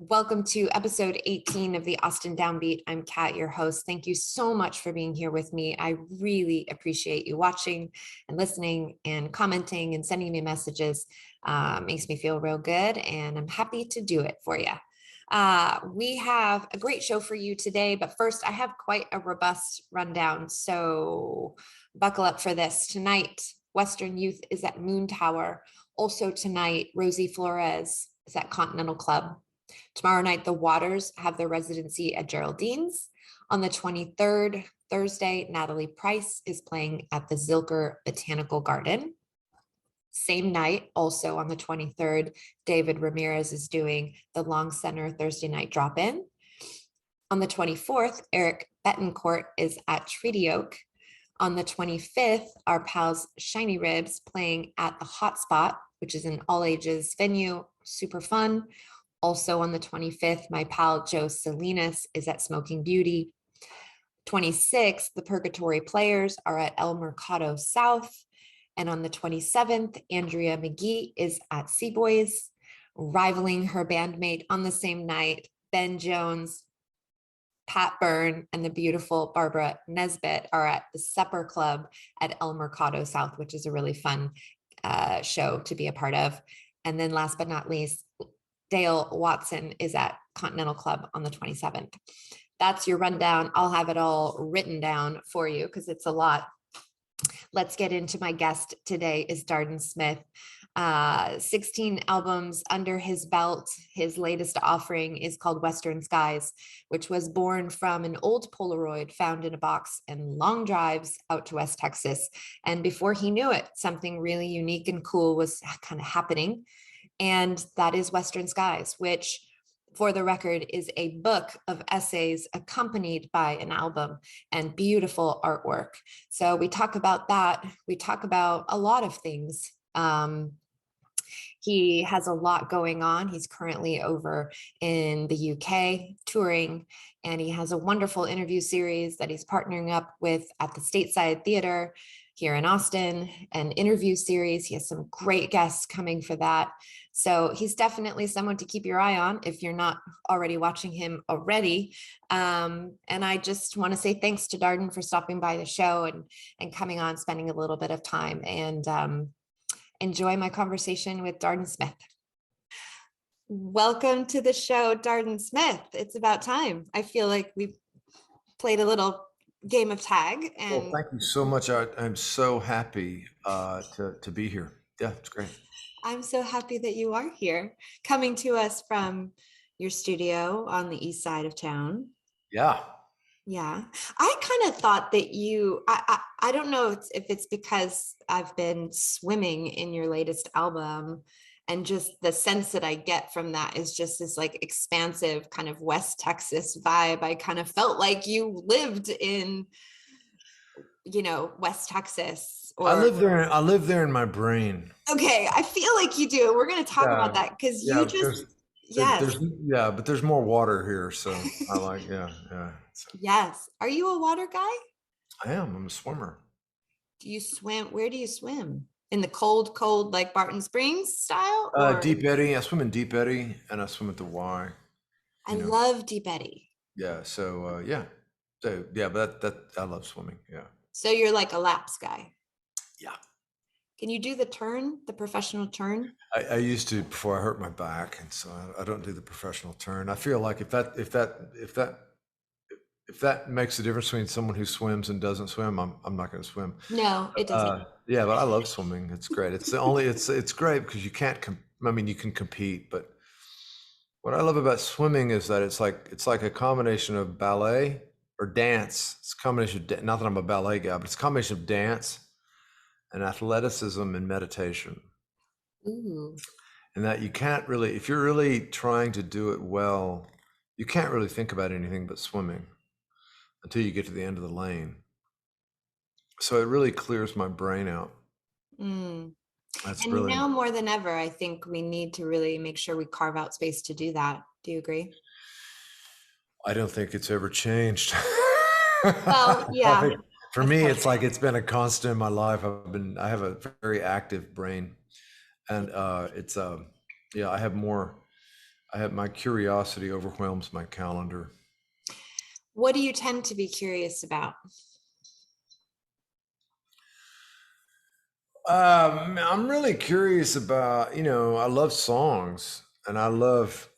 Welcome to episode 18 of the Austin Downbeat. I'm Kat, your host. Thank you so much for being here with me. I really appreciate you watching and listening and commenting and sending me messages. Makes me feel real good, and I'm happy to do it for you. We have a great show for you today, but first, I have quite a robust rundown, so buckle up for this. Tonight, Western Youth is at Moontower. Also tonight, Rosie Flores is at Continental Club. Tomorrow night, the Waters have their residency at Geraldine's. On the 23rd, Thursday, Natalie Price is playing at the Zilker Botanical Garden. Same night, also on the 23rd, David Ramirez is doing the Long Center Thursday night drop-in. On the 24th, Eric Betancourt is at Treaty Oak. On the 25th, our pals Shiny Ribs playing at the Hotspot, which is an all-ages venue, super fun. Also on the 25th, my pal Joe Salinas is at Smoking Beauty. 26th, the Purgatory Players are at El Mercado South. And on the 27th, Andrea McGee is at Seaboys, rivaling her bandmate on the same night. Ben Jones, Pat Byrne, and the beautiful Barbara Nesbitt are at the Supper Club at El Mercado South, which is a really fun show to be a part of. And then last but not least, Dale Watson is at Continental Club on the 27th. That's your rundown. I'll have it all written down for you because it's a lot. Let's get into my guest today is Darden Smith. 16 albums under his belt. His latest offering is called Western Skies, which was born from an old Polaroid found in a box and long drives out to West Texas. And before he knew it, something really unique and cool was kind of happening. And that is Western Skies, which, for the record, is a book of essays accompanied by an album and beautiful artwork. So we talk about that. We talk about a lot of things. He has a lot going on. He's currently over in the UK touring, and he has a wonderful interview series that he's partnering up with at the Stateside Theater here in Austin, an interview series. He has some great guests coming for that. So he's definitely someone to keep your eye on if you're not already watching him already. And I just want to say thanks to Darden for stopping by the show and coming on, spending a little bit of time, and enjoy my conversation with Darden Smith. Welcome to the show, Darden Smith. It's about time. I feel like we played a little game of tag. And well, thank you so much. I'm so happy to be here. Yeah, it's great. I'm so happy that you are here, coming to us from your studio on the east side of town. Yeah. Yeah. I kind of thought that I don't know if it's because I've been swimming in your latest album, and just the sense that I get from that is just this like expansive kind of West Texas vibe. I kind of felt like you lived in, West Texas. I live there in my brain. Okay, I feel like you do. We're going to talk about that because you just, yes. But there's more water here, so I like, yeah. Yes. Are you a water guy? I am. I'm a swimmer. Do you swim? Where do you swim? In the cold, like Barton Springs style? Deep Eddy. I swim in Deep Eddy, and I swim at the Y. I love Deep Eddy. Yeah. So yeah. So yeah, but that I love swimming. Yeah. So you're like a laps guy. Yeah. Can you do the turn, the professional turn? I used to before I hurt my back, and so I don't do the professional turn. I feel like if that makes a difference between someone who swims and doesn't swim, I'm not going to swim. No, it doesn't. Yeah, but I love swimming. It's great. It's great because you can't. You can compete, but what I love about swimming is that it's like a combination of ballet or dance. It's a combination of, not that I'm a ballet guy, but it's a combination of dance and athleticism and meditation. Ooh. And that you can't really, if you're really trying to do it well, you can't really think about anything but swimming until you get to the end of the lane. So it really clears my brain out. And now more than ever, I think we need to really make sure we carve out space to do that. Do you agree? I don't think it's ever changed. Well, yeah. For me, it's like it's been a constant in my life. I have a very active brain, and I have more I have my curiosity overwhelms my calendar. What do you tend to be curious about? I'm really curious about, I love songs and I love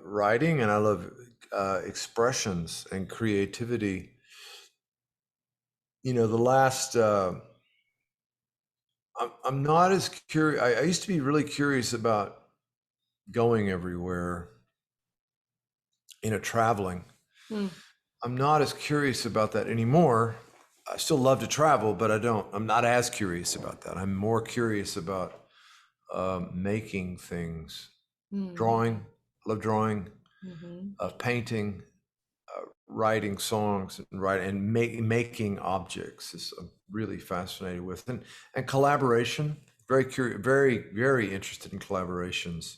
writing and I love expressions and creativity. The last, I'm not as curious. I used to be really curious about going everywhere, traveling. Hmm. I'm not as curious about that anymore. I still love to travel, but I'm not as curious about that. I'm more curious about making things, Hmm. drawing. I love drawing, Hmm. painting, writing songs, and making objects is I'm really fascinated with, and collaboration. Very curious, very very interested in collaborations,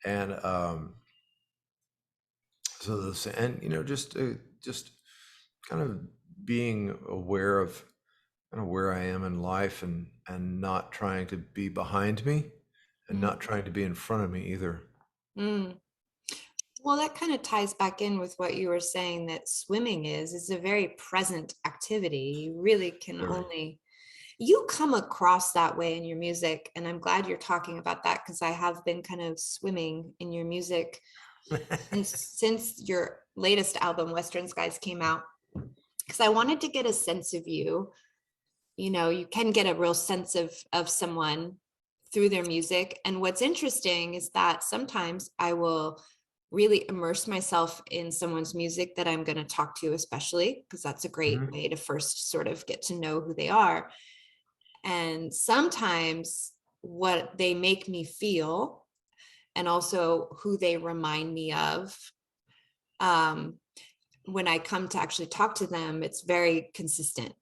and so this, and just kind of being aware of kind of where I am in life, and not trying to be behind me, and not trying to be in front of me either. Hmm. Well, that kind of ties back in with what you were saying that swimming is a very present activity. You really can Very. only, you come across that way in your music. And I'm glad you're talking about that because I have been kind of swimming in your music since your latest album, Western Skies, came out. Because I wanted to get a sense of you. You can get a real sense of someone through their music. And what's interesting is that sometimes I will really immerse myself in someone's music that I'm going to talk to, especially because that's a great Mhm. way to first sort of get to know who they are. And sometimes what they make me feel and also who they remind me of, um, when I come to actually talk to them, it's very consistent.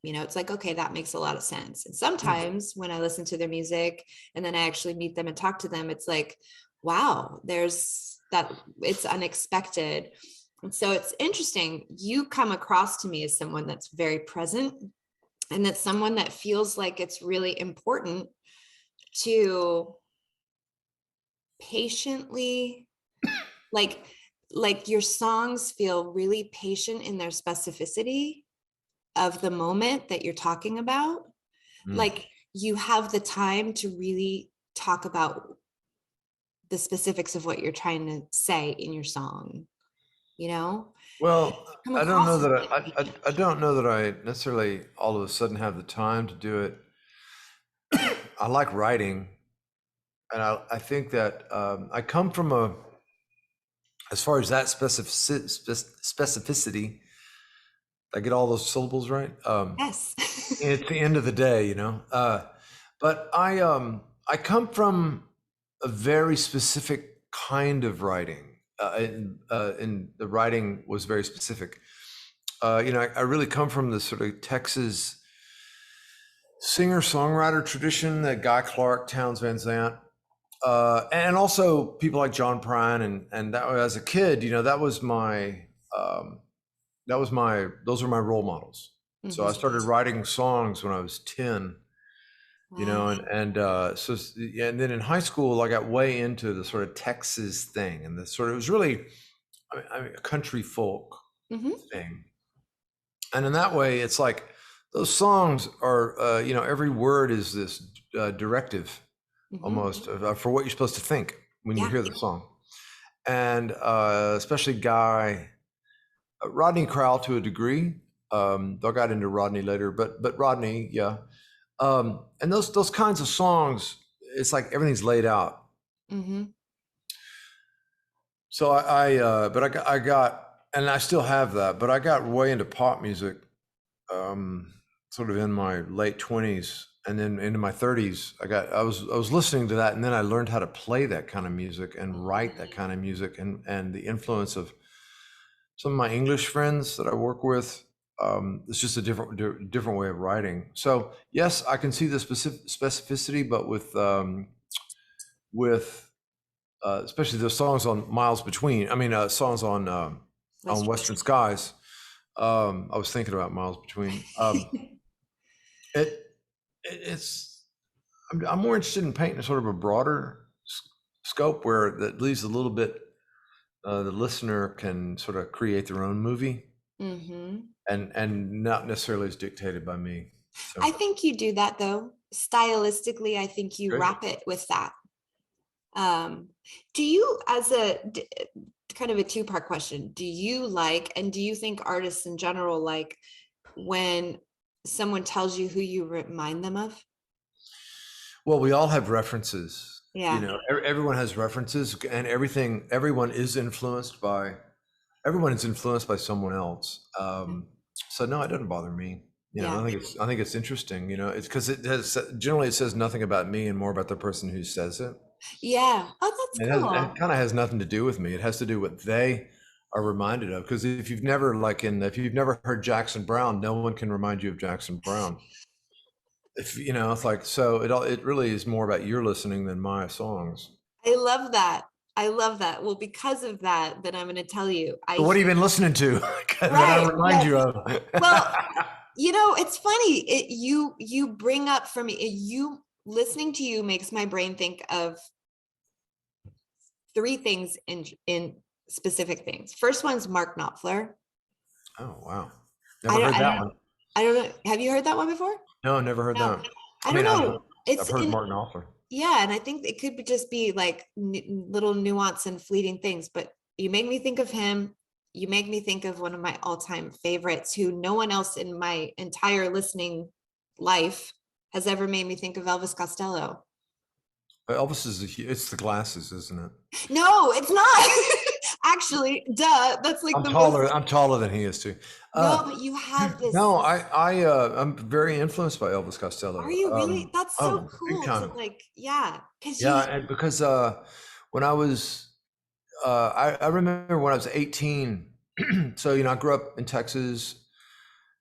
It's like, okay, that makes a lot of sense. And sometimes when I listen to their music and then I actually meet them and talk to them, it's like, wow, there's that, it's unexpected. And so it's interesting. You come across to me as someone that's very present, and that's someone that feels like it's really important to patiently, like your songs feel really patient in their specificity of the moment that you're talking about. Mm. Like you have the time to really talk about the specifics of what you're trying to say in your song, you know? Well, Come I don't know across as that that I patient. don't know that I necessarily all of a sudden have the time to do it. I like writing, and I think that I come from as far as that specificity. I get all those syllables right. Yes. It's the end of the day, but I come from a very specific kind of writing, and the writing was very specific. I really come from the sort of Texas singer-songwriter tradition, that Guy Clark, Townes Van Zandt, and also people like John Prine, and that as a kid, um, those were my role models. So I Mhm. started writing songs when I was 10, Wow. yeah, and then in high school I got way into the sort of Texas thing, and the sort of it was really a country folk Mhm. thing. And in that way, it's like those songs are, every word is this directive Mhm. almost for what you're supposed to think when you Yeah. hear the song. And especially Rodney Crowell to a degree. I got into Rodney later, but Rodney, yeah. And those kinds of songs, it's like everything's laid out. Mhm. So but I got, and I still have that, but I got way into pop music um, sort of in my late 20s, and then into my 30s. I was listening to that, and then I learned how to play that kind of music and write that kind of music, and the influence of some of my English friends that I work with. It's just a different way of writing. So yes, I can see the specificity, but with especially the songs on Miles Between. I mean, songs on Western. Western Skies. I was thinking about Miles Between. It, it's I'm more interested in painting sort of a broader scope where that leaves a little bit the listener can sort of create their own movie, Mm-hmm. and not necessarily is dictated by me. So I think you do that though. Stylistically, I think you good. wrap it with that. Um, do you, kind of a two-part question, do you like, and do you think artists in general like when someone tells you who you remind them of? Well, we all have references. You Yeah. know, everyone has references, and everything. Everyone is influenced by someone else. So no, it doesn't bother me. You know, Yeah. I think it's interesting. You know, it's because it has generally it says nothing about me and more about the person who says it. Yeah. Oh, that's It cool. kind of has nothing to do with me. It has to do with what they are reminded of. Because if you've never heard Jackson Brown, no one can remind you of Jackson Brown. If you know, it's like so. It really is more about your listening than my songs. I love that. I love that. Well, because of that, then I'm going to tell you, So what have you been listening to that I right. remind Yes. you of? Well, it's funny. You bring up for me, you listening to you makes my brain think of three things in specific things. First one's Mark Knopfler. Oh wow, I never don't heard I that don't one. I don't know. Have you heard that one before? No, never heard No. that. I I don't mean, know. I've It's heard in Martin Knopfler. Yeah, and I think it could just be like little nuance and fleeting things, but you make me think of him. You make me think of one of my all-time favorites who no one else in my entire listening life has ever made me think of, Elvis Costello. But Elvis it's the glasses, isn't it? No, it's not. Actually, duh. That's like the most. I'm taller than he is too. No, but you have this. No, I'm very influenced by Elvis Are Costello. you really? That's so Big cool to time. like, yeah. Because Yeah, you, and because when I was I remember when I was 18. So you know, I grew up in Texas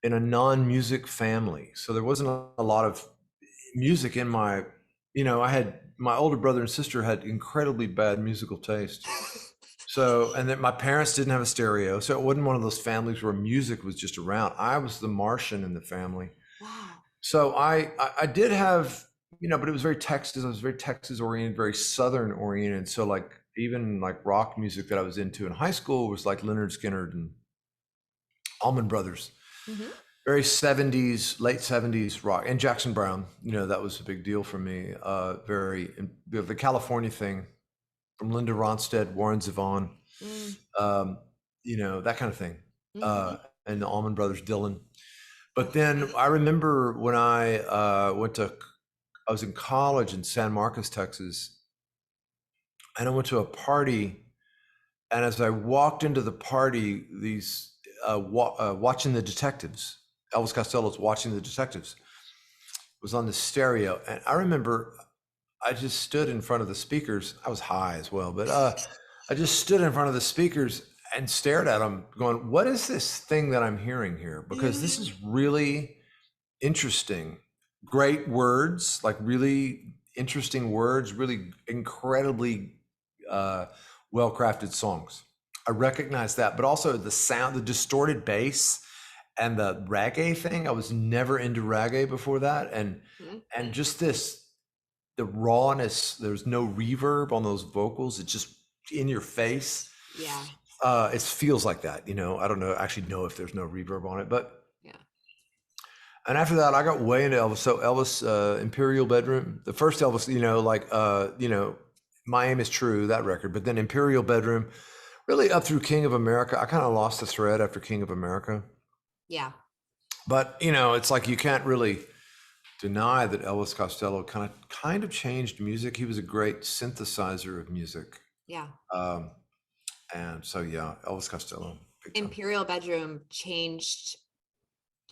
in a non-music family, so there wasn't a lot of music in my. You know, I had my older brother and sister had incredibly bad musical taste. So, and then my parents didn't have a stereo, so it wasn't one of those families where music was just around. I was the Martian in the family. wow. So I did have, you know, but it was very Texas. I was very Texas oriented, very Southern oriented. So like even like rock music that I was into in high school was like Leonard Skinner and Allman Brothers. Hmm. Very 70s, late 70s rock, and Jackson Brown. You know, that was a big deal for me. The California thing from Linda Ronstadt, Warren Zevon, Mm, um, you know, that kind of thing. hmm. And the Allman Brothers, Dylan. But then I remember when I I was in college in San Marcos, Texas, and I went to a party. And as I walked into the party, watching the detectives, Elvis Costello's Watching the Detectives was on the stereo. And I remember I just stood in front of the speakers. I was high as well, but I just stood in front of the speakers and stared at them, going, "What is this thing that I'm hearing here? Because this Yeah. is really interesting. Great words, like really interesting words, really incredibly uh, well-crafted songs. I recognize that, but also the sound, the distorted bass, and the reggae thing. I was never into reggae before that, and just the rawness. There's no reverb on those vocals. It's just in your face. Yeah. It feels like that, you know. I don't know, actually know if there's no reverb on it, but Yeah. and after that, I got way into Elvis. So Elvis, Imperial Bedroom, the first Elvis, you know, like you know, My Aim Is True, that record, but then Imperial Bedroom, really up through King of America. I kind of lost the thread after King of America, Yeah. but you know, it's like you can't really deny that Elvis Costello kind of changed music. He was a great synthesizer of music. Yeah. Um, and so yeah, Elvis Costello, big time. Imperial Bedroom changed,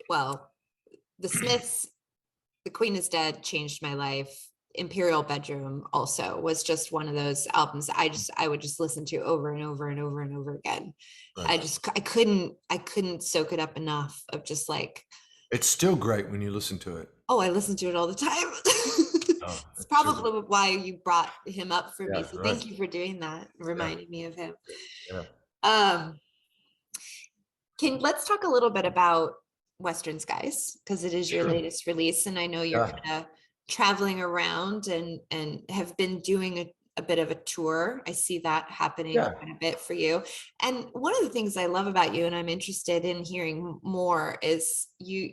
well, the Smiths, The Queen is Dead changed my life. Imperial Bedroom also was just one of those albums I would just listen to over and over and over and over again. Right. I couldn't soak it up enough of just like, It's still great when you listen to it. oh, I listen to it all the time. Oh, It's it's super. probably why you brought him up for me. Yeah, So right. thank you for doing that, Yeah, reminding me of him. yeah. Um, let's talk a little bit about Western Skies because it is your Sure. latest release, and I know you're Yeah. kind of traveling around and have been doing a bit of a tour. I see that happening Yeah. quite a bit for you. And one of the things I love about you, and I'm interested in hearing more, is you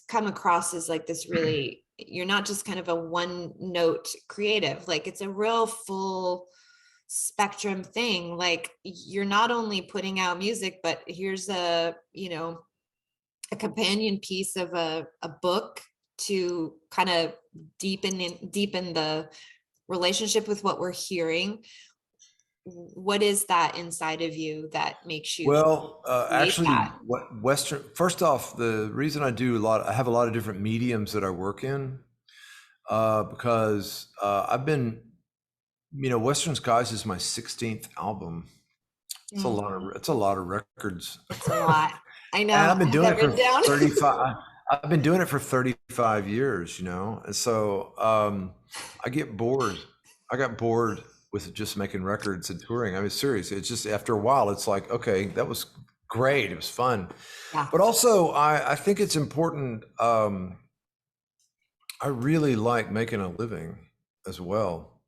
come across as like this really, you're not just kind of a one note creative, like it's a real full spectrum thing. Like you're not only putting out music, but here's a, a companion piece of a book to kind of deepen the relationship with what we're hearing. What is that inside of you that makes you Well, create actually, that? what Western, first off, the reason I have a lot of different mediums that I work in, because I've been, Western Skies is my 16th album. It's a lot of records. It's a lot. I And know. I've been I have doing that it for written down. 35, I've been doing it for 35 years, And so I get bored. I got bored with just making records and touring. I mean, seriously, it's just after a while, it's like, okay, that was great. It was fun. Yeah. But also, I think it's important. I really like making a living as well.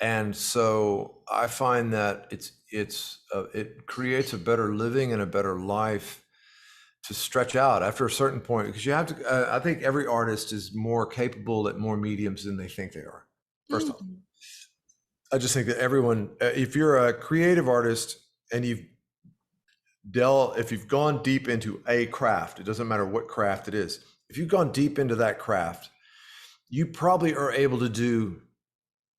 And so I find that it creates a better living and a better life to stretch out after a certain point, because you have to, I think every artist is more capable at more mediums than they think they are. First off, Mhm. I just think that everyone, if you're a creative artist and if you've gone deep into a craft, it doesn't matter what craft it is. If you've gone deep into that craft, you probably are able to do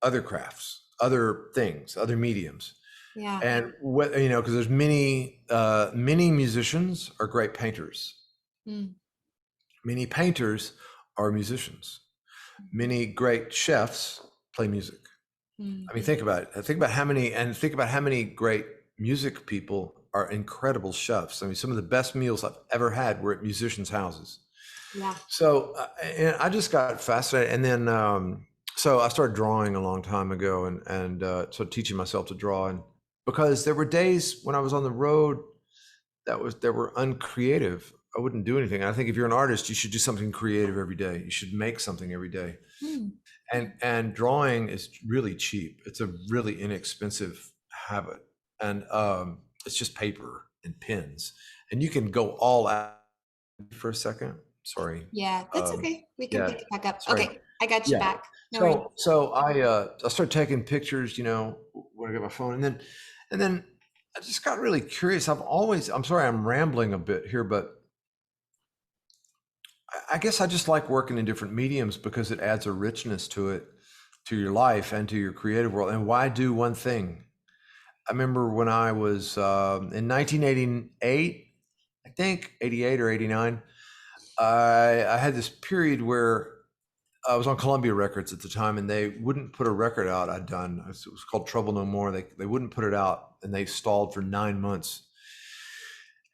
other crafts, other things, other mediums. Yeah. And what, because there's many musicians are great painters. Mm. Many painters are musicians. Many great chefs play music. Mm. I mean, think about it. Think about how many great music people are incredible chefs. I mean, some of the best meals I've ever had were at musicians' houses. Yeah. So, and I just got fascinated, and then so I started drawing a long time ago, and started teaching myself to draw, and because there were days when I was on the road that were uncreative. I wouldn't do anything. I think if you're an artist, you should do something creative every day. You should make something every day. Mm. And drawing is really cheap. It's a really inexpensive habit, and it's just paper and pens, and you can go all out for a second. Sorry. Yeah, that's okay. We can Yeah. pick it back up. Sorry. Okay, I got you Yeah. back. No worries. So I started taking pictures, when I got my phone, and then I just got really curious. I'm sorry, I'm rambling a bit here, but I guess I just like working in different mediums because it adds a richness to it, to your life and to your creative world. And why do one thing? I remember when I was in 1988, I think 88 or 89, I had this period where I was on Columbia Records at the time, and they wouldn't put a record out I'd done. It was called Trouble No More. They wouldn't put it out, and they stalled for 9 months.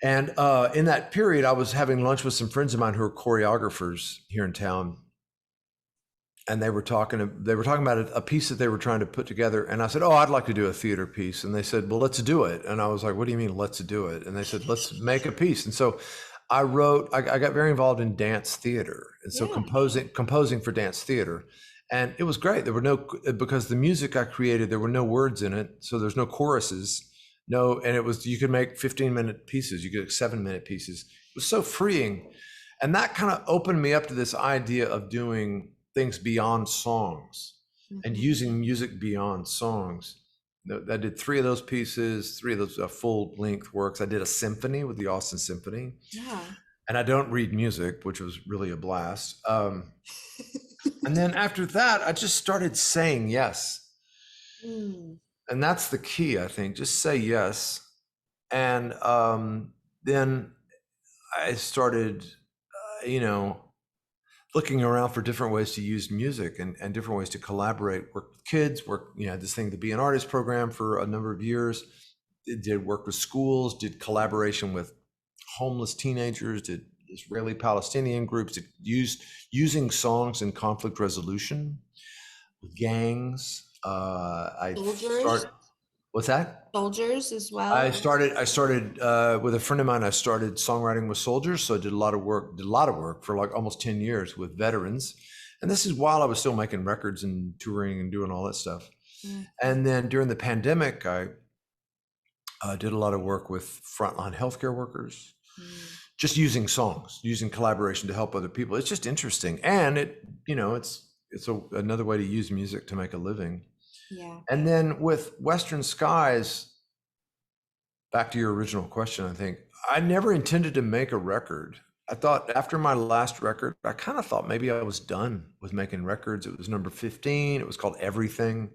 And in that period, I was having lunch with some friends of mine who are choreographers here in town, and they were talking about a piece that they were trying to put together. And I said, "Oh, I'd like to do a theater piece." And they said, "Well, let's do it." And I was like, "What do you mean, let's do it?" And they said, "Let's make a piece." And so I got very involved in dance theater, and so Yeah. composing for dance theater. And it was great. There were because the music I created, there were no words in it, so there's no choruses. No, and you could make 15-minute pieces, you could make 7-minute pieces. It was so freeing. And that kind of opened me up to this idea of doing things beyond songs and Mhm. using music beyond songs. I did 3 of those pieces, 3 of those full length works. I did a symphony with the Austin Symphony. Yeah. And I don't read music, which was really a blast. And then after that, I just started saying yes. Mm. And that's the key, I think. Just say yes. And then I started, looking around for different ways to use music and different ways to collaborate, work with kids, this thing, to be an artist program for a number of years. Did work with schools, did collaboration with homeless teenagers, did Israeli Palestinian groups, using songs in conflict resolution with gangs. Soldiers, What's that? soldiers as I well. started with a friend of mine. I started songwriting with soldiers, so I did a lot of work for like almost 10 years with veterans, And this is while I was still making records and touring and doing all that stuff. Mm. And then during the pandemic, I did a lot of work with frontline healthcare workers, just using songs, using collaboration to help other people. It's just interesting, and it's another way to use music to make a living. Yeah. And then with Western Skies, back to your original question, I think I never intended to make a record. I thought after my last record, I kind of thought maybe I was done with making records. It was number 15. It was called Everything.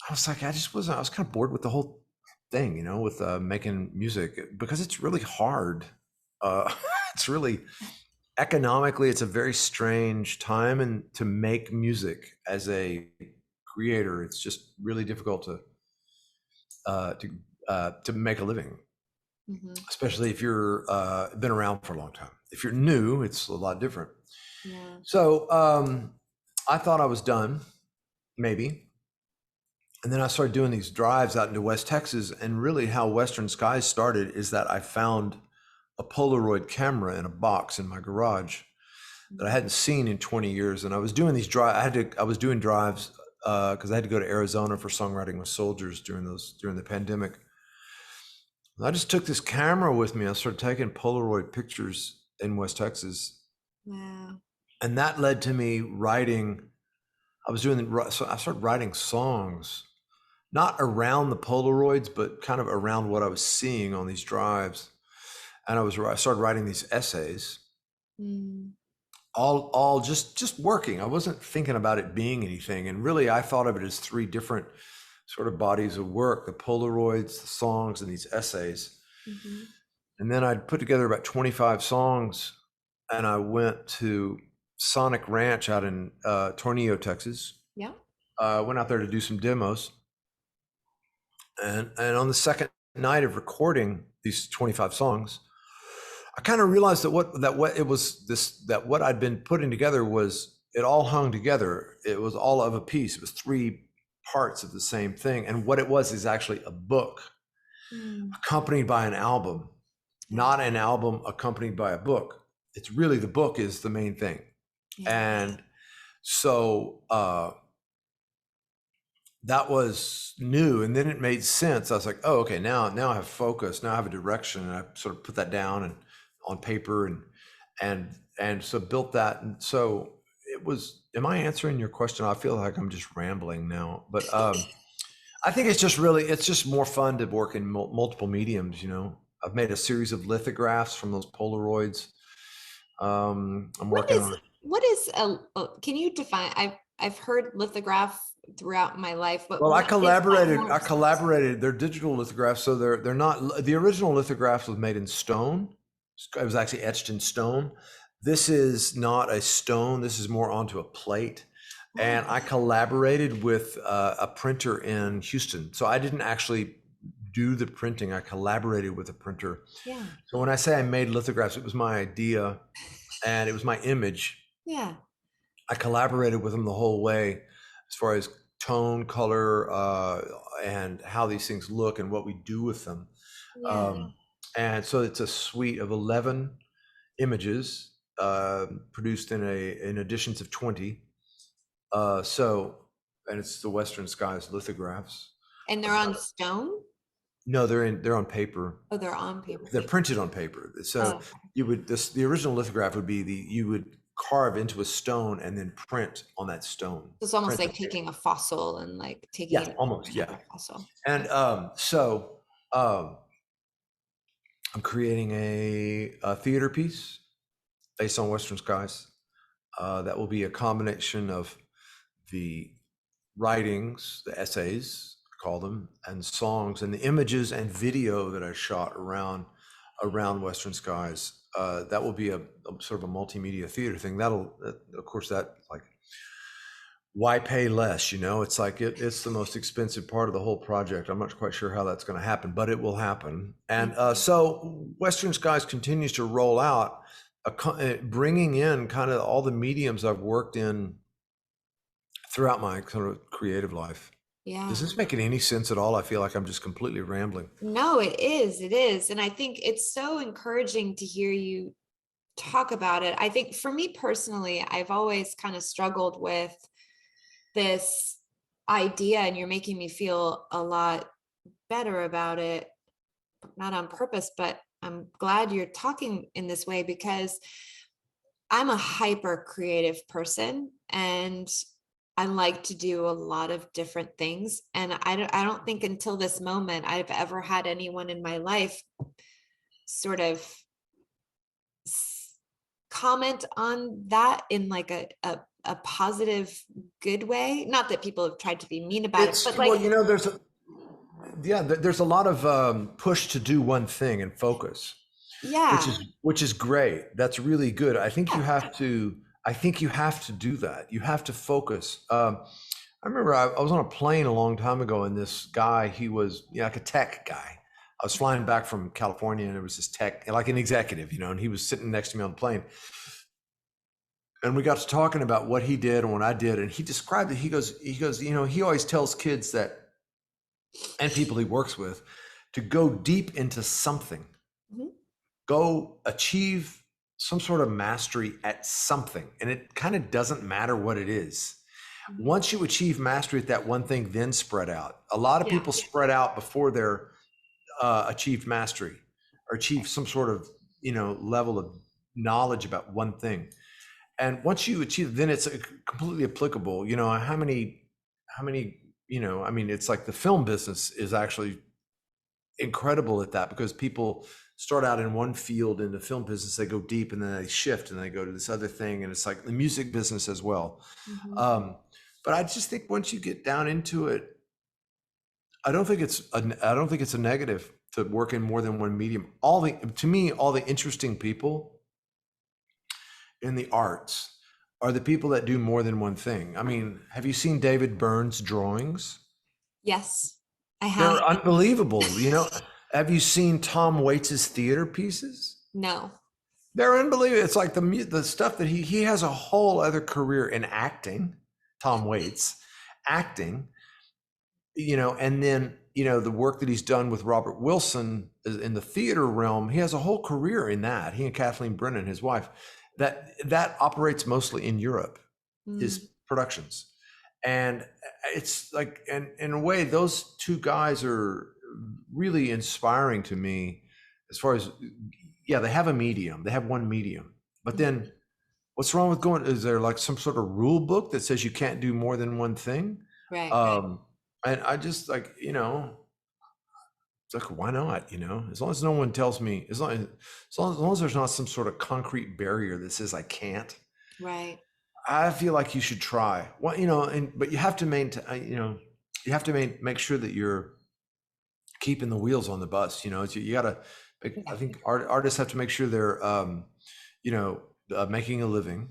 I was like, I was kind of bored with the whole thing, with making music, because it's really hard. It's really economically, it's a very strange time, and to make music as a creator, it's just really difficult to make a living, especially if you're been around for a long time. If you're new, it's a lot different. Yeah. So I thought I was done, maybe. And then I started doing these drives out into West Texas, and really how Western Skies started is that I found a Polaroid camera in a box in my garage that I hadn't seen in 20 years. And I was doing these drives. I was doing drives because I had to go to Arizona for songwriting with soldiers during the pandemic. And I just took this camera with me. I started taking Polaroid pictures in West Texas. Wow. And that led to me writing. So I started writing songs, not around the Polaroids, but kind of around what I was seeing on these drives. And I started writing these essays, all just working. I wasn't thinking about it being anything. And really, I thought of it as three different sort of bodies of work: the Polaroids, the songs, and these essays. And then I'd put together about 25 songs, and I went to Sonic Ranch out in Tornillo, Texas. Yeah. Went out there to do some demos. And on the second night of recording these 25 songs, I kind of realized that what I'd been putting together it all hung together. It was all of a piece. It was three parts of the same thing. And what it was is actually a book accompanied by an album, not an album accompanied by a book. It's really, the book is the main thing. And so that was new, and then it made sense. I was like, oh, okay, now I have focus, now I have a direction, and I sort of put that down and on paper, and so built that. And so it was. Am I answering your question? I feel like I'm just rambling now, but I think it's just more fun to work in multiple mediums. I've made a series of lithographs from those Polaroids. I'm working on. What is can you define? I've heard lithograph throughout my life, but I collaborated. They're digital lithographs, so they're not. The original lithograph was made in stone. It was actually etched in stone. This is not a stone. This is more onto a plate. And I collaborated with a printer in Houston. So I didn't actually do the printing. I collaborated with a printer. Yeah. So when I say I made lithographs, it was my idea and it was my image. Yeah. I collaborated with them the whole way as far as tone, color, and how these things look and what we do with them. Yeah. And so it's a suite of 11 images produced in editions of 20. And it's the Western Skies lithographs. And they're on stone? No, they're on paper. Oh, they're on paper. They're printed on paper. So the original lithograph would be you would carve into a stone and then print on that stone. It's almost like taking a fossil and like taking a fossil. And I'm creating a theater piece based on Western Skies. That will be a combination of the writings, the essays, call them, and songs, and the images and video that I shot around Western Skies. That will be a sort of a multimedia theater thing. Of course, why pay less? It's like it's the most expensive part of the whole project. I'm not quite sure how that's going to happen, but it will happen. And so Western Skies continues to roll out, bringing in kind of all the mediums I've worked in throughout my kind of creative life. Yeah. Does this make any sense at all? I feel like I'm just completely rambling. No, it is. And I think it's so encouraging to hear you talk about it. I think for me personally, I've always kind of struggled with this idea, and you're making me feel a lot better about it, not on purpose, but I'm glad you're talking in this way because I'm a hyper creative person and I like to do a lot of different things. And I don't think until this moment I've ever had anyone in my life sort of comment on that in like a positive, good way. Not that people have tried to be mean about it, It's but well, like, there's a lot of push to do one thing and focus, which yeah, is great. That's really good. I think you yeah, have to. I think you have to do that. You have to focus. I remember I was on a plane a long time ago, and this guy, he was like a tech guy. I was flying back from California, and it was this tech, like an executive, and he was sitting next to me on the plane. And we got to talking about what he did and what I did, and he described it. He goes, he always tells kids that, and people he works with, to go deep into something, mhm, go achieve some sort of mastery at something, and it kind of doesn't matter what it is. mhm, Once you achieve mastery at that one thing, then spread out. A lot of yeah, people spread out before they're achieved mastery or achieve some sort of level of knowledge about one thing. And once you achieve, then it's completely applicable. How many I mean, it's like the film business is actually incredible at that, because people start out in one field in the film business, they go deep, and then they shift and they go to this other thing, and it's like the music business as well. mhm, um, but I just think once you get down into it, I don't think it's a negative to work in more than one medium. To me, all the interesting people in the arts are the people that do more than one thing. I mean, have you seen David Byrne's drawings? yes, I have. They're unbelievable. Have you seen Tom Waits's theater pieces? No. They're unbelievable. It's like the stuff that he has a whole other career in acting. Tom Waits, acting, and then the work that he's done with Robert Wilson in the theater realm. He has a whole career in that. He and Kathleen Brennan, his wife, that operates mostly in Europe, Mm, his productions. And it's like, and in a way, those two guys are really inspiring to me, as far as, yeah, they have one medium, but mhm, then what's wrong with going, is there like some sort of rule book that says you can't do more than one thing? right. And I just like, it's like, why not? As long as no one tells me, as long as there's not some sort of concrete barrier that says I can't, Right. I feel like you should try. Well, but you have to maintain, make sure that you're keeping the wheels on the bus. You gotta, I Yeah. think artists have to make sure they're, making a living,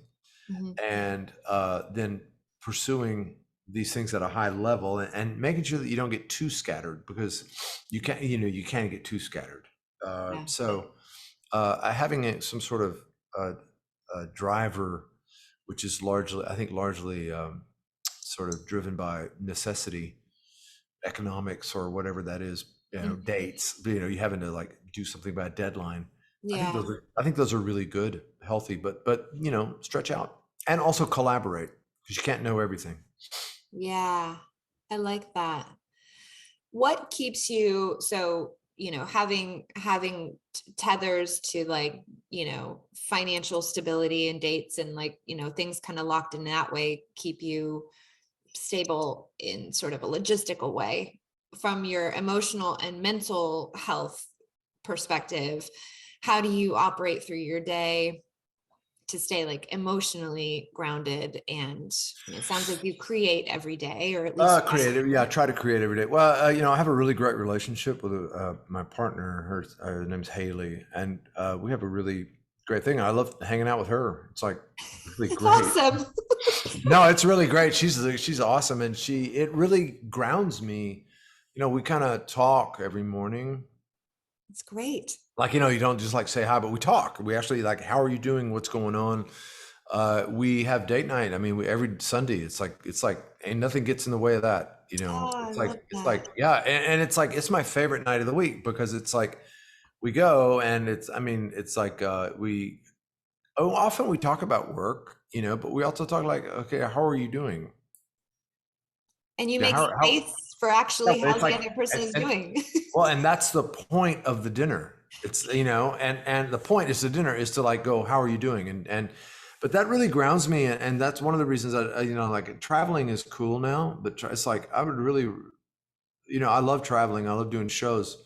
Mhm. and then pursuing these things at a high level, and making sure that you don't get too scattered, because you can get too scattered. Yeah. So having some sort of driver, which is largely sort of driven by necessity, economics, or whatever that is, Mhm. dates, you having to like do something by a deadline. Yeah. I think those are really good, healthy, but stretch out, and also collaborate, because you can't know everything. Yeah. I like that. What keeps you so, having tethers to like, financial stability and dates and like, things kind of locked in that way keep you stable in sort of a logistical way from your emotional and mental health perspective. How do you operate through your day to stay like emotionally grounded? And it sounds like you create every day, or at least Creative, yeah. I try to create every day. Well, I have a really great relationship with my partner. Her name's Haley, and we have a really great thing. I love hanging out with her. It's like really it's great. awesome. No, it's really great. She's awesome, and it really grounds me. We kind of talk every morning. It's great. Like, you don't just like say hi, but we talk. We actually, like, how are you doing? What's going on? We have date night. I mean, every Sunday, it's like ain't nothing gets in the way of that. Oh, I love It's that. like, yeah. And it's like, it's my favorite night of the week, because it's like, we go, and it's, I mean, it's like, Oh, often we talk about work, but we also talk like, okay, how are you doing? And you Yeah, make how space for yeah, actually but how it's the like, other person is and doing. well, and that's the point of the dinner. It's, and the point is the dinner is to like go, how are you doing? But that really grounds me. And that's one of the reasons that, like traveling is cool now, but it's like, I would really, I love traveling. I love doing shows,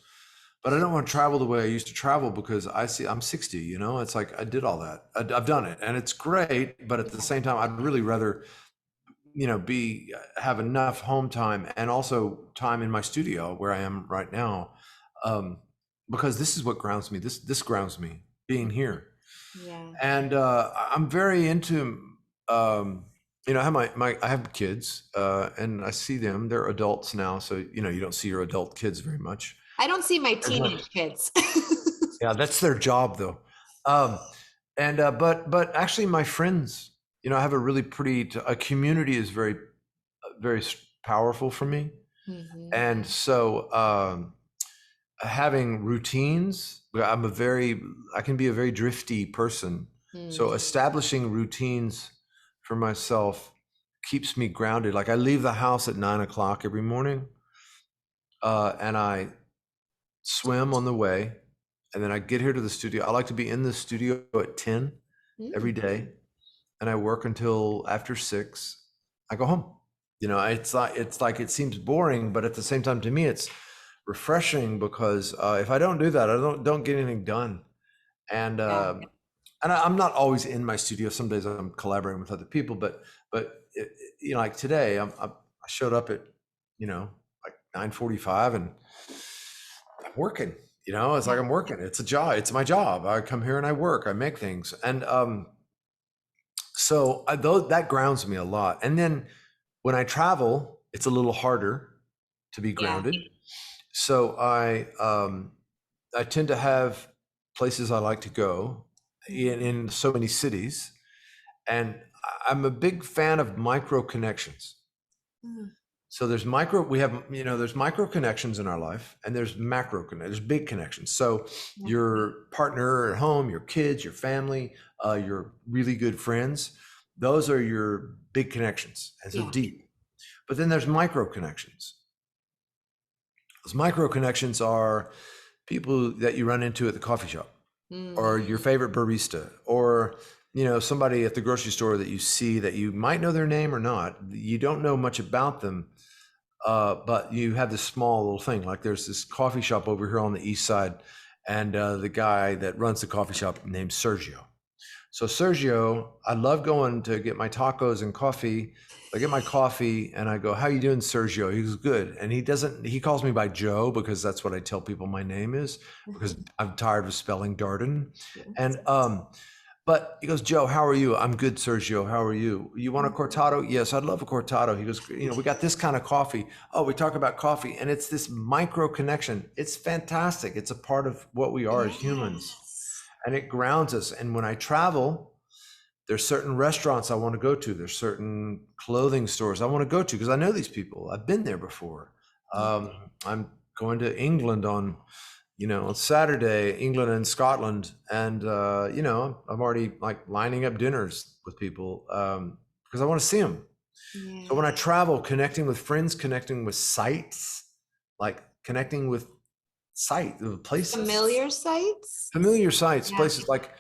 but I don't want to travel the way I used to travel because I'm 60, it's like I did all that. I've done it and it's great. But at the same time, I'd really rather, have enough home time and also time in my studio where I am right now. Um, because this is what grounds me. This grounds me being here. Yeah. And I'm very into, um, I have I have kids, and I see them. They're adults now, so you don't see your adult kids very much. I don't see my As much. teenage kids. Yeah, that's their job though. Um, and but actually, my friends, I have a really a community is very powerful for me. Mhm. And so having routines, I can be a very drifty person. So Mhm. establishing routines for myself keeps me grounded. Like I leave the house at 9 o'clock every morning, and I swim on the way. And then I get here to the studio. I like to be in the studio at 10 every Mm. day, and I work until after 6. I go home. It's like it seems boring, but at the same time, to me, it's refreshing because if I don't do that, I don't get anything done. And Yeah. I'm not always in my studio. Some days I'm collaborating with other people, but like today, I showed up at like 9:45 and I'm working. It's like Yeah. I'm working. It's a job. It's my job. I come here and I work. I make things, and so that grounds me a lot. And then when I travel, it's a little harder to be Yeah. grounded. So I tend to have places I like to go in so many cities, and I'm a big fan of micro connections. Mhm. So there's micro connections in our life, and there's big connections. So Yeah. your partner at home, your kids, your family, your really good friends, those are your big connections, and so Yeah. deep. But then there's micro connections. Those micro connections are people that you run into at the coffee shop, Mm. or your favorite barista, or somebody at the grocery store that you see that you might know their name or not. You don't know much about them, but you have this small little thing. Like there's this coffee shop over here on the east side, and the guy that runs the coffee shop named Sergio. So Sergio, I love going to get my tacos and coffee. I get my coffee and I go, "How you doing, Sergio?" He goes, "Good." And he calls me by Joe because that's what I tell people my name is, because I'm tired of spelling Darden. And but he goes, "Joe, how are you?" "I'm good, Sergio. How are you?" "You want a cortado?" "Yes, I'd love a cortado." He goes, "We got this kind of coffee." Oh, we talk about coffee, and it's this micro connection. It's fantastic. It's a part of what we are as humans, Yes. and it grounds us. And when I travel, there's certain restaurants I want to go to. There's certain clothing stores I want to go to because I know these people. I've been there before. Yeah. I'm going to England on Saturday, England and Scotland, and I'm already like lining up dinners with people because I want to see them. So Yeah. when I travel, connecting with friends, connecting with sites, like connecting with places, Familiar sites? familiar sites, Yeah. places like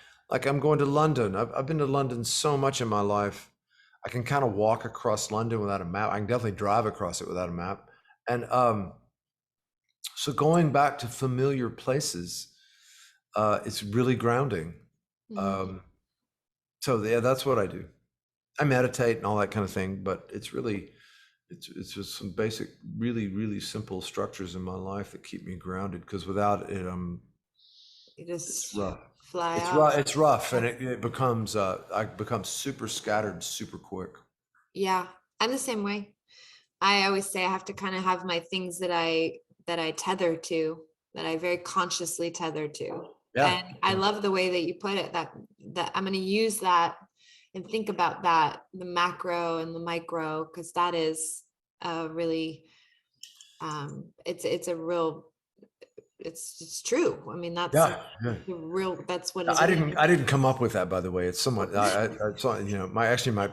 I'm going to London. I've been to London so much in my life. I can kind of walk across London without a map. I can definitely drive across it without a map. And so going back to familiar places, it's really grounding. Mhm. Um, so yeah, that's what I do. I meditate and all that kind of thing, but it's just some basic, really, really simple structures in my life that keep me grounded. Because without it, You it's just rough. fly It's off. rough. It's rough, Yeah. and it becomes I become super scattered, super quick. Yeah. I'm the same way. I always say I have to kind of have my things that I tether to, that I very consciously tether to. Yeah. And I love the way that you put it, that I'm going to use that and think about that, the macro and the micro, because that is really it's a real it's true. I mean, that's Yeah, yeah. the real, that's what is. I didn't come up with that, by the way. It's someone I saw,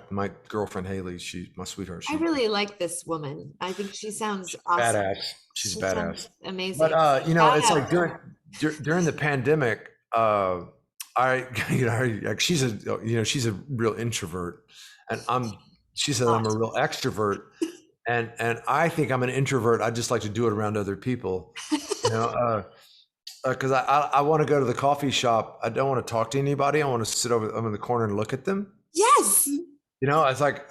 my girlfriend Haley, she's my sweetheart. I She really like this woman. I think she sounds awesome. badass. She's She badass. sounds amazing. But Shout it's like out to during her. during the pandemic, I like she's a real introvert, and she said I'm a real extrovert, and I think I'm an introvert. I just like to do it around other people, you know. Because I want to go to the coffee shop. I don't want to talk to anybody. I want to sit I'm in the corner and look at them. Yes. It's like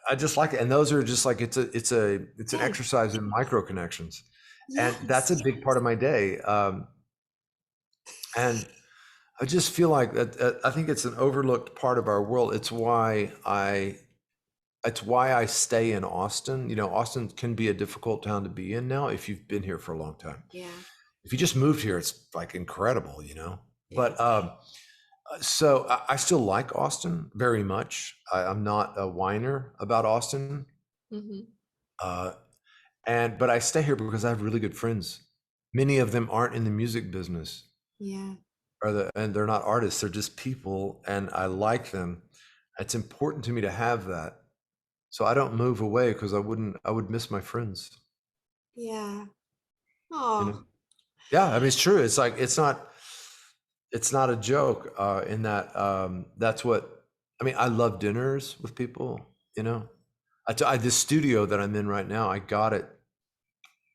I just like it, and those are just like it's an Yes. exercise in micro connections, and that's a Yes. big part of my day. And I just feel like that. I think it's an overlooked part of our world. It's why I stay in Austin. Austin can be a difficult town to be in now if you've been here for a long time. Yeah. If you just moved here, it's like incredible, Yeah. But so I still like Austin very much. I'm not a whiner about Austin, Mm-hmm. but I stay here because I have really good friends. Many of them aren't in the music business, Yeah. and they're not artists. They're just people, and I like them. It's important to me to have that, so I don't move away because I would miss my friends. Yeah. You Oh, know? Yeah, I mean it's true. It's like it's not a joke. In that that's what I mean. I love dinners with people. This studio that I'm in right now, I got it.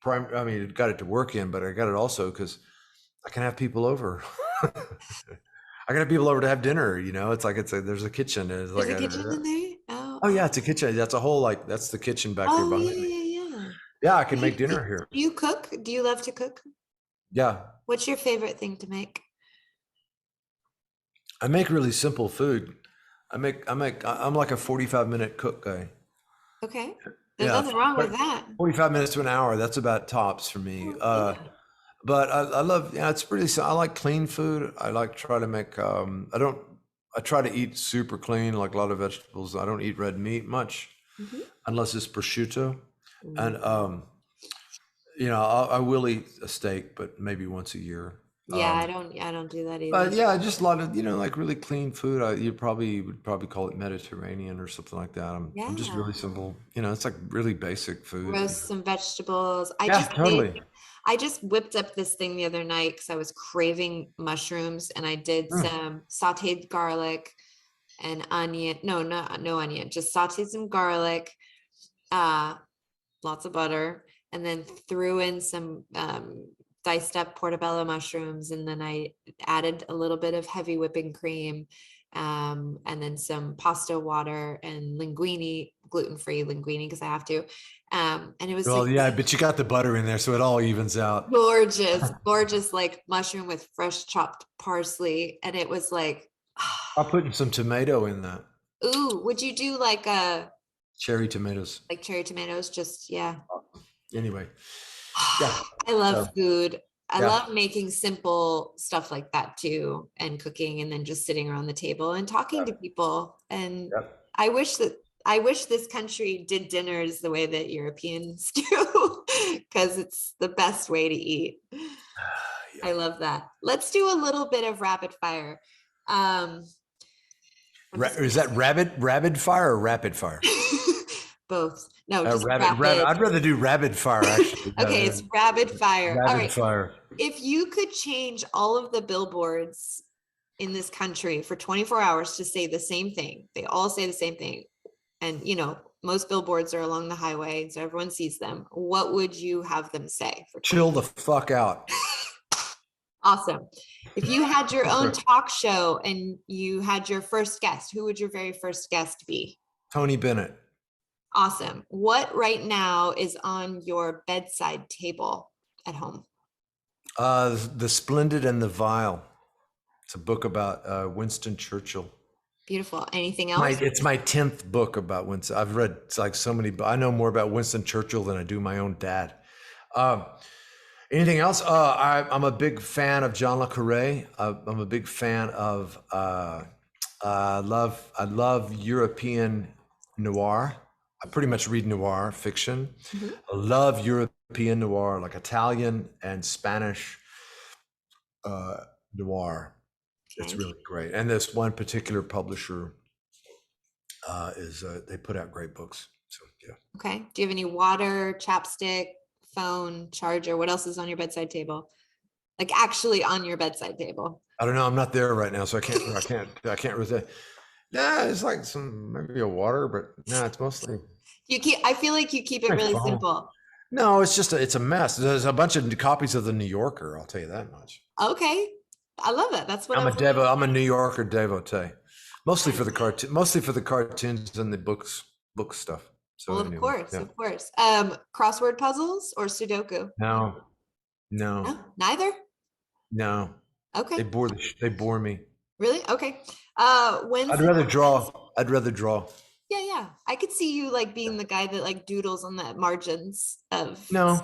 Got it to work in, but I got it also because I can have people over. I can have people over to have dinner. It's like there's a kitchen. And it's there's like a kitchen in there. Oh. oh yeah, it's a kitchen. That's a whole that's the kitchen back there Oh yeah, behind me. yeah, yeah. Yeah, I can Do make you, dinner here. do you cook? Do you love to cook? Yeah, What's your favorite thing to make? I make really simple food. I'm like a 45-minute cook guy. Okay. There's Yeah, nothing wrong with that. 45 minutes to an hour. That's about tops for me. Oh, yeah. But I love, it's pretty, I like clean food. I like to try to make, I try to eat super clean, like a lot of vegetables. I don't eat red meat much Mhm. unless it's prosciutto. And, Mm. I will eat a steak, but maybe once a year. Yeah, I don't do that But either. yeah, just a lot of, like really clean food. You would probably call it Mediterranean or something like that. I'm just Yeah. really simple. It's like really basic food. Roast some vegetables. Yeah, totally. I just whipped up this thing the other night because I was craving mushrooms, and I did Mm. some sauteed garlic and onion. No, no onion, just sauteed some garlic, lots of butter, and then threw in some diced up portobello mushrooms, and then I added a little bit of heavy whipping cream, and then some pasta water and linguine, gluten-free linguine because I have to. And it was Well, like yeah, but you got the butter in there, so it all evens out. gorgeous, like mushroom with fresh chopped parsley, and it was like, I'll put some tomato in that. ooh, would you do like Cherry tomatoes. like cherry tomatoes? Just yeah. Anyway, yeah. I love So, food. I yeah, love making simple stuff like that too, and cooking, and then just sitting around the table and talking yeah, to people. And yeah. I wish this country did dinners the way that Europeans do, because it's the best way to eat. I love that. Let's do a little bit of rapid fire. Is that rabid fire or rapid fire? Both. No, just Rabbit. rapid. I'd rather do rapid fire actually. Okay, it's rapid fire. All Rapid right. fire. If you could change all of the billboards in this country for 24 hours to say the same thing, they all say the same thing. And, most billboards are along the highway, so everyone sees them. What would you have them say? Chill the fuck out. Awesome. If you had your own talk show and you had your first guest, who would your very first guest be? Tony Bennett. Awesome. What right now is on your bedside table at home? The Splendid and the Vile. It's a book about Winston Churchill. Beautiful. Anything else? It's my 10th book about Winston. I've read like so many. I know more about Winston Churchill than I do my own dad. Anything else? I'm a big fan of John le Carré. I'm a big fan of. I love European noir. I pretty much read noir fiction. Mhm. I love European noir, like Italian and Spanish. uh, noir. It's Okay. really great. And this one particular publisher is they put out great books. So yeah. Okay. Do you have any water, chapstick, phone, charger? What else is on your bedside table? Like actually on your bedside table? I don't know. I'm not there right now, so I can't really. Nah, it's like some maybe a water, but no, it's mostly I feel like you keep it my really phone. simple. No, it's just it's a mess. There's a bunch of copies of the New Yorker. I'll tell you that much. Okay. I love that. That's what I'm a New Yorker devotee, mostly for the cartoons and the book stuff. So well, anyway, yeah. of course. Crossword puzzles or Sudoku? No, no, No, neither. no. Okay. They bore me. Really? Okay. When's I'd rather draw. I'd rather draw. Yeah, yeah. I could see you like being the guy that like doodles on the margins of. No,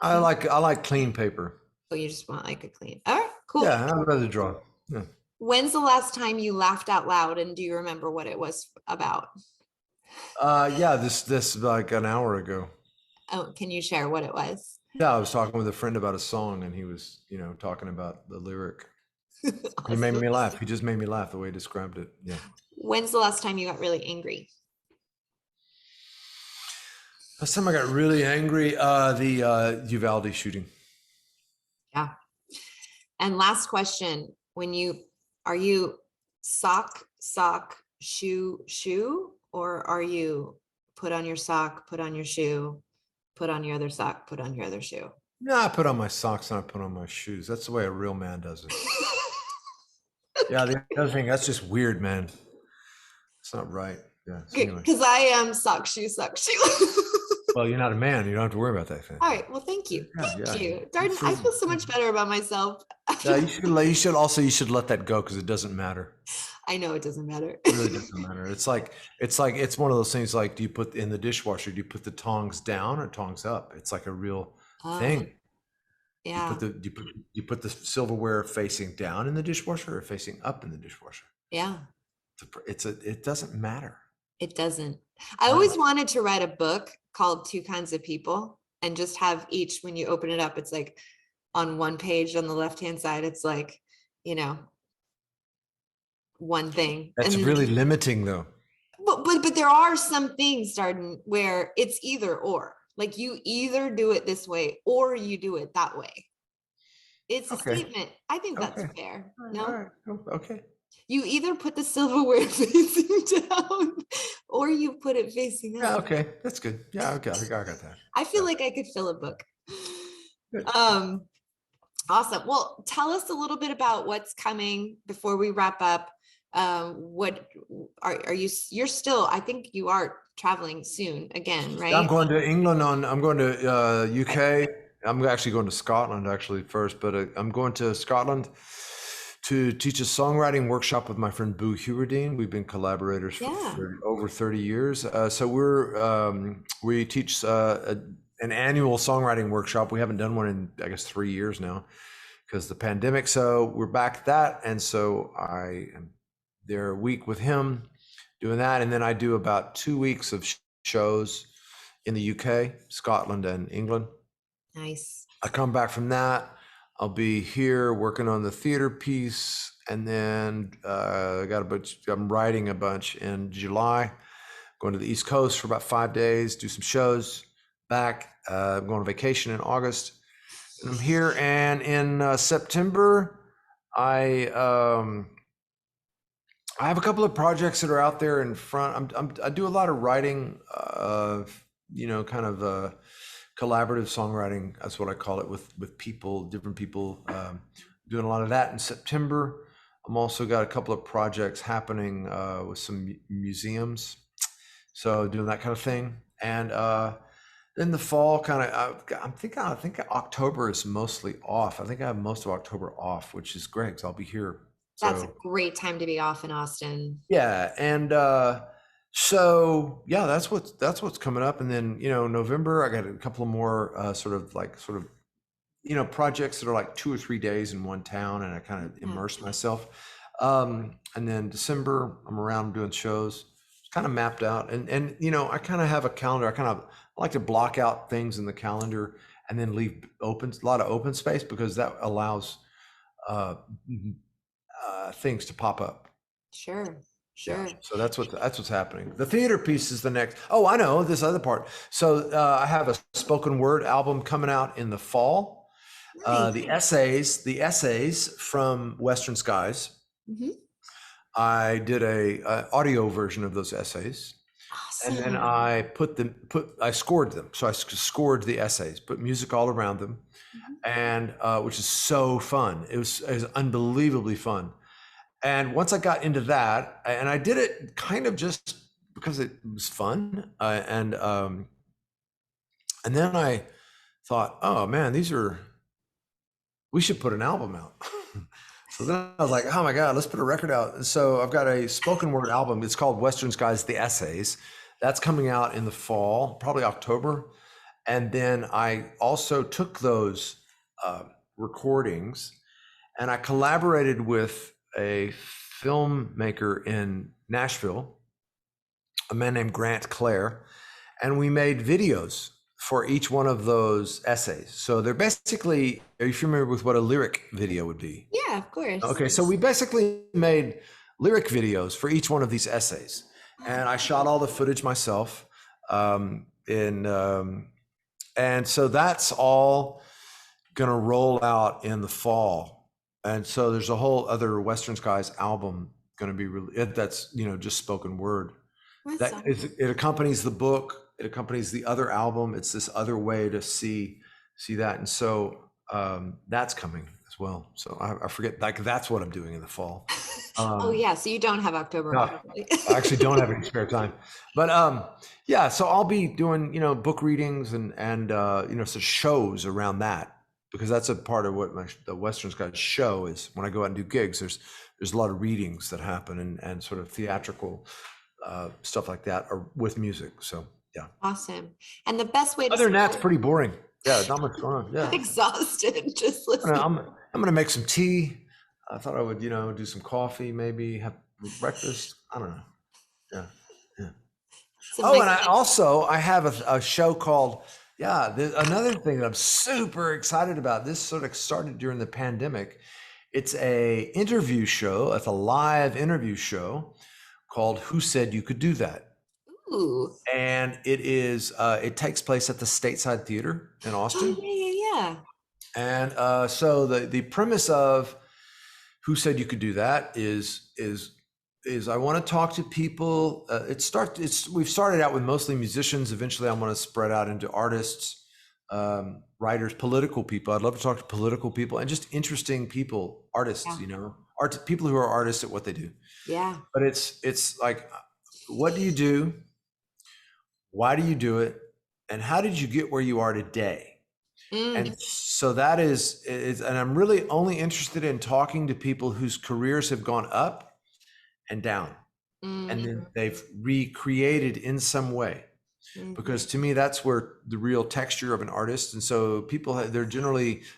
I like clean paper. Oh, you just want like a clean. All right, cool. Yeah, I'd rather draw. Yeah. When's the last time you laughed out loud, and do you remember what it was about? Yeah, this like an hour ago. Oh, can you share what it was? Yeah, I was talking with a friend about a song, and he was, talking about the lyric. He made Awesome. me laugh. He just made me laugh the way he described it. Yeah. When's the last time you got really angry? Last time I got really angry, the Uvalde shooting. Yeah. And last question, are you sock, shoe, or are you put on your sock, put on your shoe, put on your other sock, put on your other shoe? No, I put on my socks and I put on my shoes. That's the way a real man does it. Yeah, the other thing, that's just weird, man. It's not right. Yeah. So anyway. Because I am sock, shoe. Well, you're not a man. You don't have to worry about that thing. All right. Well, thank you. Yeah, Thank you. Darden, I feel so much better about myself. Yeah, you should let that go because it doesn't matter. I know it doesn't matter. It really doesn't matter. It's one of those things like, do you put in the dishwasher, do you put the tongs down or tongs up? It's like a real thing. Yeah. You put the silverware facing down in the dishwasher or facing up in the dishwasher? Yeah. It doesn't matter. It doesn't. I always wanted to write a book called Two Kinds of People and just have each, when you open it up, it's like on one page on the left-hand side, it's like, one thing. That's really limiting though. But there are some things, Darden, where it's either or. Like you either do it this way or you do it that way. It's a statement. I think that's fair. No? All right. Okay. You either put the silverware facing down or you put it facing up. Yeah, okay. That's good. Yeah, I got that. I feel like I could fill a book. Good. Awesome. Well, tell us a little bit about what's coming before we wrap up. What are you're still, I think you are traveling soon again, right? I'm going to England I'm going to UK. I'm actually going to Scotland actually first, but I'm going to Scotland to teach a songwriting workshop with my friend Boo Hewerdine. We've been collaborators for over 30 years. So we teach an annual songwriting workshop. We haven't done one in, I guess, 3 years now because the pandemic. So we're back at that. And so I am there a week with him doing that. And then I do about 2 weeks of shows in the UK, Scotland, and England. Nice. I come back from that. I'll be here working on the theater piece. And then I'm writing a bunch in July, going to the East Coast for about 5 days, do some shows back. I'm going on vacation in August. And I'm here. And in September, I have a couple of projects that are out there in front. I do a lot of writing, kind of collaborative songwriting. That's what I call it, with people, different people, doing a lot of that in September. I'm also got a couple of projects happening with some museums, so doing that kind of thing. And then the fall, I think October is mostly off. I think I have most of October off, which is great because I'll be here. That's a great time to be off in Austin. Yeah, and so yeah, that's what's coming up. And then November, I got a couple of more projects that are like 2 or 3 days in one town, and I kind of immerse myself. And then December, I'm around doing shows. It's kind of mapped out, and I kind of have a calendar. I like to block out things in the calendar and then leave a lot of open space because that allows uh, things to pop up. Sure. Yeah, Sure. so that's what's happening. The theater piece is the next. Oh, I know this other part. So I have a spoken word album coming out in the fall. Nice. The essays from Western Skies. Mhm. I did a audio version of those essays, and then Awesome. I scored them. So I scored the essays, put music all around them, Mhm. and which is so fun. It was unbelievably fun. And once I got into that, and I did it kind of just because it was fun, and then I thought, oh man, we should put an album out. So then I was like, oh my God, let's put a record out. And so I've got a spoken word album. It's called Western Skies, The Essays. That's coming out in the fall, probably October. And then I also took those recordings and I collaborated with a filmmaker in Nashville, a man named Grant Clare, and we made videos for each one of those essays. So they're basically, are you familiar with what a lyric video would be? Yeah, of course. Okay, so we basically made lyric videos for each one of these essays, and I shot all the footage myself. And so that's all going to roll out in the fall. And so there's a whole other Western Skies album going to be that's just spoken word. That's awesome. It accompanies the book. It accompanies the other album. It's this other way to see that, and so that's coming as well. So I forget, like, that's what I'm doing in the fall. Oh yeah, so you don't have October No, off. I actually don't have any spare time, but yeah. So I'll be doing book readings and some shows around that, because that's a part of what the Western Skies show is. When I go out and do gigs, there's a lot of readings that happen and sort of theatrical stuff like that, or with music. So yeah. Awesome. And the best way to Other than that, it's pretty boring. Yeah, not much going on. Yeah. exhausted just listening. I'm gonna make some tea. I thought I would, do some coffee, maybe have breakfast. I don't know. Yeah. Some Oh, nice and I have a show called, another thing that I'm super excited about. This sort of started during the pandemic. It's a interview show. It's a live interview show called Who Said You Could Do That? Ooh. And it takes place at the Stateside Theater in Austin. Oh, yeah. And so the premise of Who Said You Could Do That is I want to talk to people. We've started out with mostly musicians. Eventually, I want to spread out into artists, writers, political people. I'd love to talk to political people and just interesting people, artists. People who are artists at what they do. Yeah. But it's like, what do you do? Why do you do it? And how did you get where you are today? And so that is, and I'm really only interested in talking to people whose careers have gone up and down, and then they've recreated in some way. Because to me, that's where the real texture of an artist. And so people, they're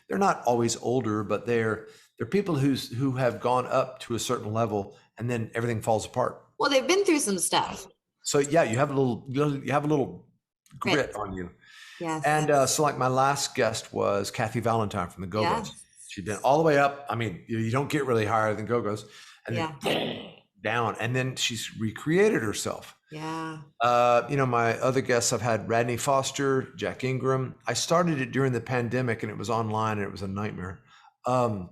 not always older, but they're people who have gone up to a certain level, and then everything falls apart. Well, they've been through some stuff. So yeah, you have a little grit on you. Yes. And so like my last guest was Kathy Valentine from the Go-Go's. Yes. She'd been all the way up. I mean, you don't get really higher than Go-Go's, and then down, and then she's recreated herself. Yeah. My other guests, I've had Radney Foster, Jack Ingram. I started it during the pandemic, and it was online, and it was a nightmare because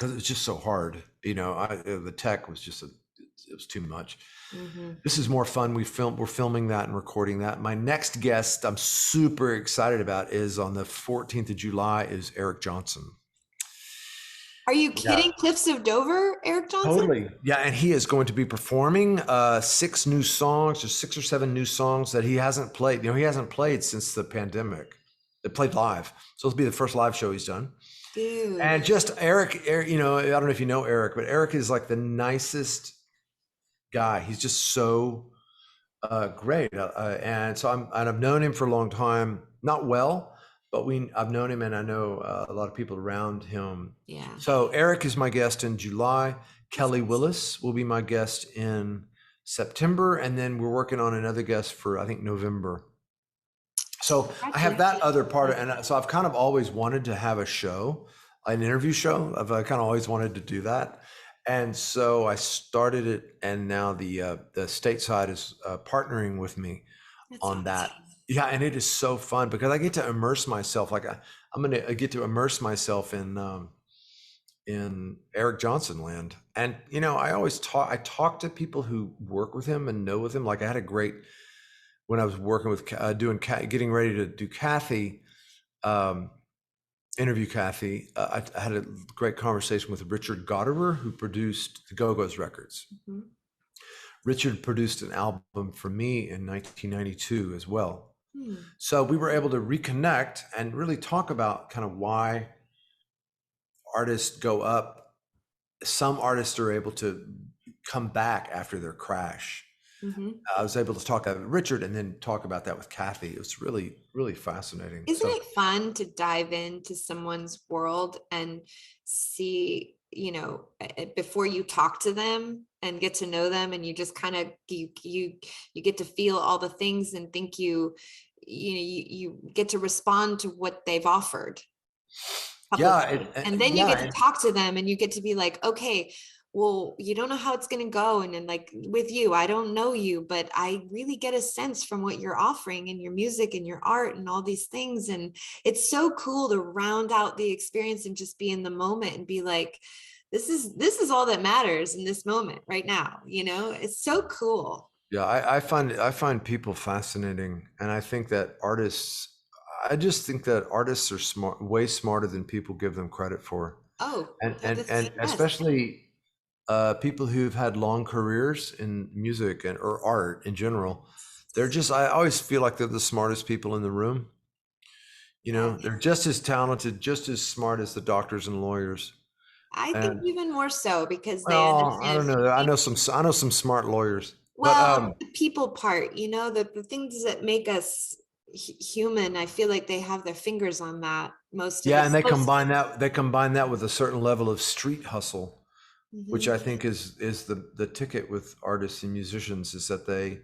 it was just so hard. The tech was it was too much. This is more fun. We're filming that and recording that. My next guest I'm super excited about is on the 14th of July is Eric Johnson. Are you kidding? Yeah. Cliffs of Dover, Eric Johnson? Totally. Yeah, and he is going to be performing 6 new songs, or 6 or 7 new songs that he hasn't played. He hasn't played since the pandemic. They played live. So it'll be the first live show he's done. Dude. And just Eric, I don't know if you know Eric, but Eric is like the nicest guy. He's just so great. And so I've known him for a long time, not well, but I've known him, and I know a lot of people around him. Yeah. So Eric is my guest in July. Kelly Willis will be my guest in September. And then we're working on another guest for, I think, November. So I have that other part. And so I've kind of always wanted to have a show an interview show. I've kind of always wanted to do that. And so I started it, and now the stateside is partnering with me That's on that. awesome. Yeah, and it is so fun because I get to immerse myself. Like I'm gonna get to immerse myself in Eric Johnson land. And I always talk to people who work with him and know with him. Like I had a great when I was working with getting ready to do Kathy, um, interview Kathy. I had a great conversation with Richard Goddard, who produced the Go-Go's records. Mhm. Richard produced an album for me in 1992 as well. Hmm. So we were able to reconnect and really talk about kind of why artists go up. Some artists are able to come back after their crash. Mhm. I was able to talk to Richard and then talk about that with Kathy. It was really, really fascinating. Isn't So it fun to dive into someone's world and see, before you talk to them and get to know them, and you just kind of you get to feel all the things and think you get to respond to what they've offered publicly. And then you get to talk to them and you get to be like, okay, well, you don't know how it's going to go. And then like with you, I don't know you, but I really get a sense from what you're offering and your music and your art and all these things. And it's so cool to round out the experience and just be in the moment and be like, this is all that matters in this moment right now. It's so cool. yeah, I find people fascinating, and I think that artists. I just think that artists are smart, way smarter than people give them credit for, Oh, and yes. especially people who've had long careers in music or art in general. They're just. I always feel like they're the smartest people in the room. Yeah. They're just as talented, just as smart as the doctors and lawyers. I think And even more so because they well, I don't understand know. I know people. some smart lawyers, but Well, the people part, the things that make us human, I feel like they have their fingers on that, most of yeah, us. and they combine that with a certain level of street hustle, which Mhm. I think is the ticket with artists and musicians, is that they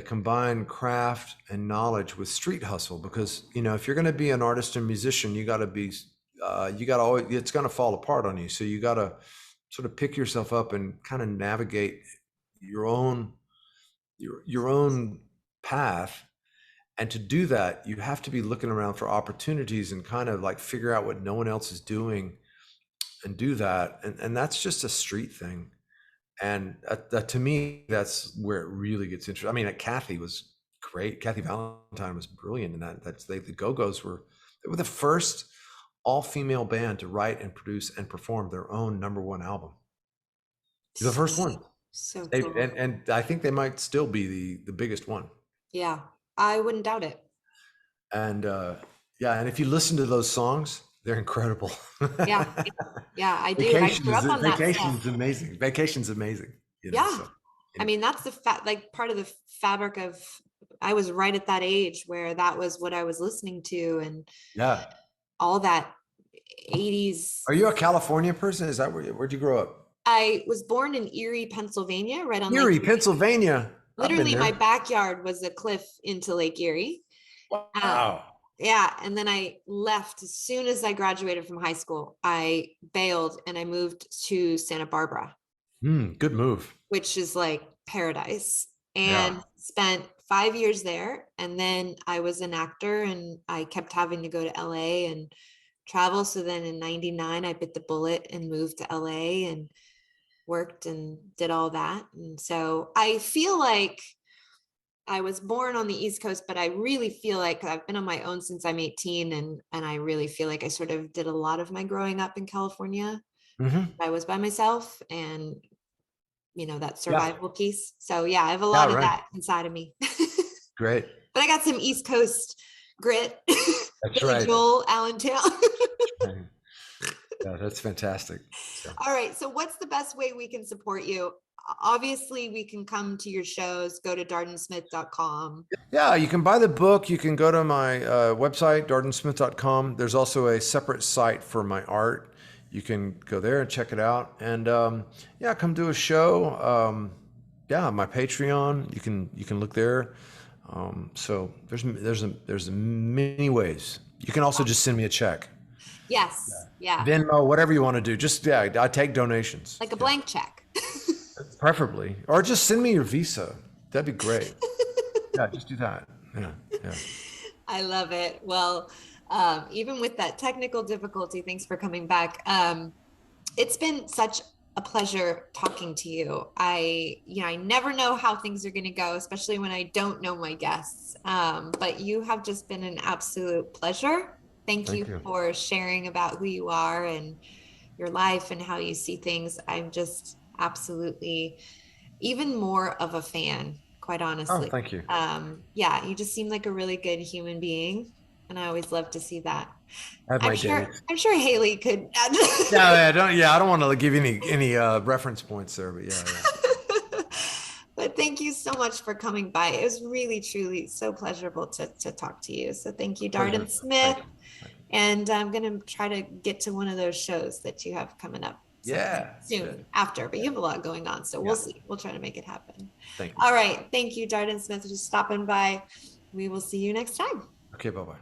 combine craft and knowledge with street hustle. Because if you're going to be an artist and musician, you got to always, it's going to fall apart on you. So you got to sort of pick yourself up and kind of navigate your own your own path. And to do that, you have to be looking around for opportunities and kind of like figure out what no one else is doing and do that. And that's just a street thing. And that to me, that's where it really gets interesting. I mean, Kathy was great. Kathy Valentine was brilliant in that. The Go-Go's they were the first all-female band to write and produce and perform their own #1 album. The So, first one. so They, cool. and I think they might still be the biggest one. Yeah, I wouldn't doubt it. And yeah, and if you listen to those songs, they're incredible. Yeah, yeah, I do. I Vacation grew is up on that stuff. Vacation's amazing. Vacation's amazing. Yeah. So I anyway. mean, that's like part of the fabric of, I was right at that age where that was what I was listening to and Yeah. all that 80s. Are you a California person? Is that where'd you grow up? I was born in Erie, Pennsylvania, right on Lake Erie, Erie. Pennsylvania. I've been Literally, my there. backyard was a cliff into Lake Erie. Uh, Wow. yeah, and then I left as soon as I graduated from high school. I bailed and I moved to Santa Barbara, Good move. which is like paradise, Yeah. and spent 5 years there. And then I was an actor and I kept having to go to LA and travel. So then in 99, I bit the bullet and moved to LA and worked and did all that. And so I feel like I was born on the East Coast, but I really feel like I've been on my own since I'm 18, and I really feel like I sort of did a lot of my growing up in California. Hmm. I was by myself, and that Yeah. survival piece. So yeah, I have a Yeah. lot of Right. that inside of me. Great. But I got some East Coast grit. That's Billy right. Joel, Allentown. Yeah, that's fantastic. So. All right. So what's the best way we can support you? Obviously, we can come to your shows, go to dardensmith.com. Yeah, you can buy the book. You can go to my website, dardensmith.com. There's also a separate site for my art. You can go there and check it out. And yeah, come do a show. Yeah, my Patreon. You can look there. So there's many ways. You can also just send me a check. Yes. Yeah. Venmo, whatever you want to do. Just, yeah, I take donations. Like a Yeah, blank check. preferably. Or just send me your Visa. That'd be great. Yeah, just do that. Yeah, yeah. I love it. Well, even with that technical difficulty, thanks for coming back. It's been such a pleasure talking to you. I never know how things are going to go, especially when I don't know my guests. But you have just been an absolute pleasure. Thank you Thank you. for sharing about who you are and your life and how you see things. I'm just absolutely even more of a fan, quite Oh, honestly. thank you. Yeah, you just seem like a really good human being, and I always love to see that. I have my days. I'm sure Haley could add. I don't want to give you any reference points there, but yeah, yeah. But thank you so much for coming by. It was really, truly so pleasurable to talk to you. So thank you, Pleasure. Darden Smith. Thank you. Thank you. And I'm going to try to get to one of those shows that you have coming up sometime Yeah, soon good. after, but you have a lot going on. So we'll Yeah. see. We'll try to make it happen. Thank you. All right. Thank you, Darden Smith, for just stopping by. We will see you next time. Okay, bye-bye.